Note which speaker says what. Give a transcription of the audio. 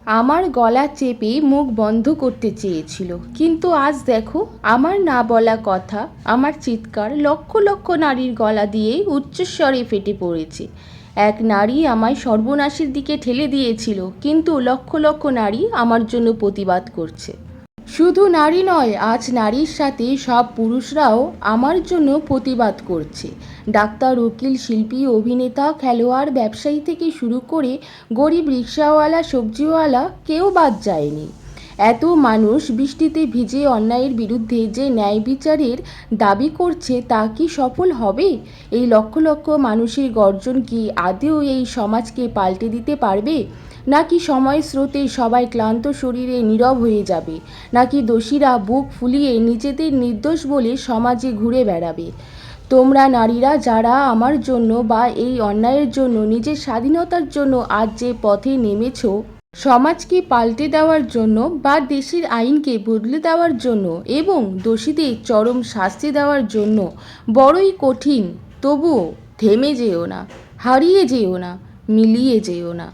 Speaker 1: আমার গলা চেপে মুখ বন্ধ করতে চেয়েছিল, কিন্তু আজ দেখো, আমার না বলা কথা, আমার চিৎকার লক্ষ লক্ষ নারীর গলা দিয়ে উচ্চস্বরে ফেটে পড়েছে। এক নারী আমায় সর্বনাশের দিকে ঠেলে দিয়েছিল, কিন্তু লক্ষ লক্ষ নারী আমার জন্য প্রতিবাদ করছে। শুধু নারী নয়, আজ নারীর সাথে সব পুরুষরাও আমার জন্য প্রতিবাদ করছে। ডাক্তার, উকিল, শিল্পী, অভিনেতা, খেলোয়াড়, ব্যবসায়ী থেকে শুরু করে গরিব রিকশাওয়ালা, সবজিওয়ালা, কেউ বাদ যায়নি। এত মানুষ বৃষ্টিতে ভিজে অন্যায়ের বিরুদ্ধে যে ন্যায় বিচারের দাবি করছে, তা কি সফল হবে? এই লক্ষ লক্ষ মানুষের গর্জন কি আদৌ এই সমাজকে পাল্টে দিতে পারবে? নাকি সময়ের স্রোতে সবাই ক্লান্ত শরীরে নীরব হয়ে যাবে? নাকি দোষীরা বুক ফুলিয়ে নিজেদের নির্দোষ বলে সমাজে ঘুরে বেড়াবে? তোমরা নারীরা যারা আমার জন্য বা এই অন্যায়ের জন্য, নিজের স্বাধীনতার জন্য আজ যে পথে নেমেছ, সমাজকে পাল্টে দেওয়ার জন্য বা দেশের আইনকে বদলে দেওয়ার জন্য এবং দোষীদের চরম শাস্তি দেওয়ার জন্য, বড়ই কঠিন। তবুও থেমে যেও না, হারিয়ে যেও না, মিলিয়ে যেও না।